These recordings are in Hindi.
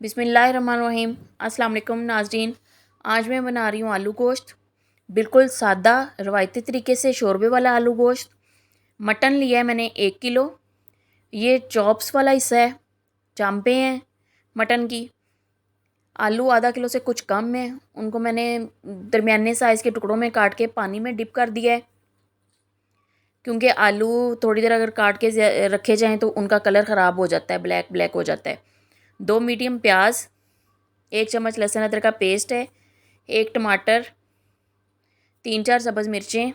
बिस्मिल्लाहिर्रहमानिर्रहीम। अस्सलाम वालेकुम नाज़रीन। आज मैं बना रही हूँ आलू गोश्त, बिल्कुल सादा रवायती तरीके से शोरबे वाला आलू गोश्त। मटन लिया है मैंने 1 किलो। ये चॉप्स वाला हिस्सा है, चांपे हैं मटन की। आलू आधा किलो से कुछ कम है, उनको मैंने दरमियाने साइज़ के टुकड़ों में काट के पानी में डिप कर दिया है, क्योंकि आलू थोड़ी देर अगर काट के रखे जाएँ तो उनका कलर ख़राब हो जाता है, ब्लैक ब्लैक हो जाता है। 2 मीडियम प्याज, 1 चम्मच लहसुन अदरक का पेस्ट है, 1 टमाटर, 3-4 सब्ज़ मिर्चें,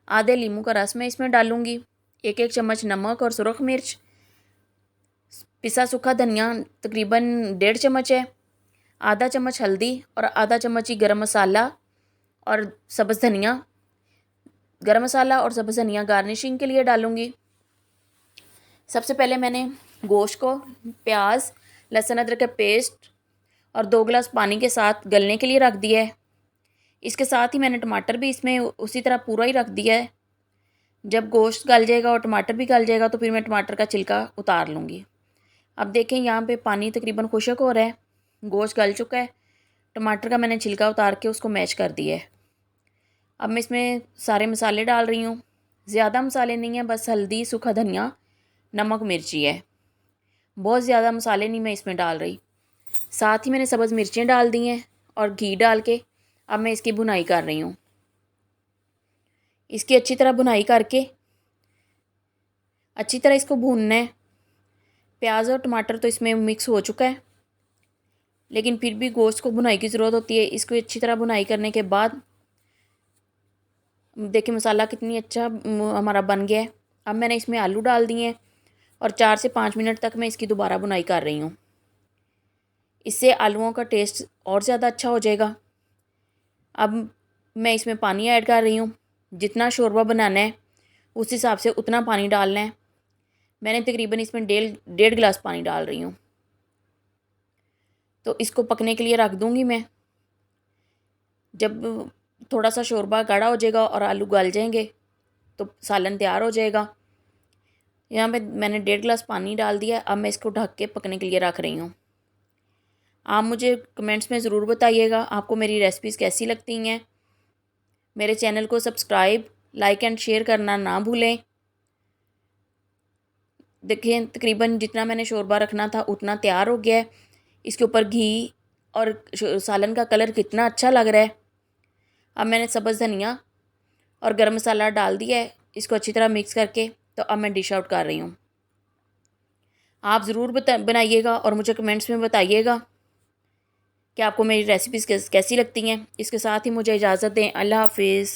आधे लीमू का रस मैं इसमें डालूँगी, 1-1 चम्मच नमक और सुरख मिर्च, पिसा सूखा धनिया तकरीबन 1.5 चम्मच है, आधा चम्मच हल्दी और आधा चम्मच ही गरम मसाला और सब्ज़ धनिया। गरम मसाला और सब्ज़ धनिया गार्निशिंग के लिए डालूँगी। सबसे पहले मैंने गोश्त को प्याज, लहसुन अदरक का पेस्ट और 2 गिलास पानी के साथ गलने के लिए रख दिया है। इसके साथ ही मैंने टमाटर भी इसमें उसी तरह पूरा ही रख दिया है। जब गोश्त गल जाएगा और टमाटर भी गल जाएगा तो फिर मैं टमाटर का छिलका उतार लूँगी। अब देखें यहाँ पे पानी तकरीबन खुश्क हो रहा है, गोश्त गल चुका है, टमाटर का मैंने छिलका उतार के उसको मैश कर दिया है। अब मैं इसमें सारे मसाले डाल रही हूँ। ज़्यादा मसाले नहीं हैं, बस हल्दी, सूखा धनिया, नमक, मिर्ची है। बहुत ज़्यादा मसाले नहीं मैं इसमें डाल रही। साथ ही मैंने सब्ज़ मिर्चें डाल दी हैं और घी डाल के अब मैं इसकी भुनाई कर रही हूँ। इसकी अच्छी तरह भुनाई करके अच्छी तरह इसको भूनना है। प्याज और टमाटर तो इसमें मिक्स हो चुका है, लेकिन फिर भी गोश्त को भुनाई की ज़रूरत होती है। इसको अच्छी तरह भुनाई करने के बाद देखिए मसाला कितनी अच्छा हमारा बन गया है। अब मैंने इसमें आलू डाल दिए हैं और 4 से 5 मिनट तक मैं इसकी दोबारा भुनाई कर रही हूँ। इससे आलूओं का टेस्ट और ज़्यादा अच्छा हो जाएगा। अब मैं इसमें पानी ऐड कर रही हूँ। जितना शोरबा बनाना है उस हिसाब से उतना पानी डालना है। मैंने तकरीबन इसमें 1.5 गिलास पानी डाल रही हूँ। तो इसको पकने के लिए रख दूँगी मैं। जब थोड़ा सा शोरबा गाढ़ा हो जाएगा और आलू गल जाएंगे तो सालन तैयार हो जाएगा। यहाँ पे मैंने 1.5 गिलास पानी डाल दिया। अब मैं इसको ढक के पकने के लिए रख रही हूँ। आप मुझे कमेंट्स में ज़रूर बताइएगा आपको मेरी रेसिपीज़ कैसी लगती हैं। मेरे चैनल को सब्सक्राइब, लाइक एंड शेयर करना ना भूलें। देखिए तकरीबन जितना मैंने शोरबा रखना था उतना तैयार हो गया है। इसके ऊपर घी और सालन का कलर कितना अच्छा लग रहा है। अब मैंने सब्ज़ धनिया और गरम मसाला डाल दिया है। इसको अच्छी तरह मिक्स करके तो अब मैं डिश आउट कर रही हूँ। आप ज़रूर बनाइएगा और मुझे कमेंट्स में बताइएगा कि आपको मेरी रेसिपीज़ कैसी लगती हैं। इसके साथ ही मुझे इजाज़त दें। अल्लाह हाफिज़।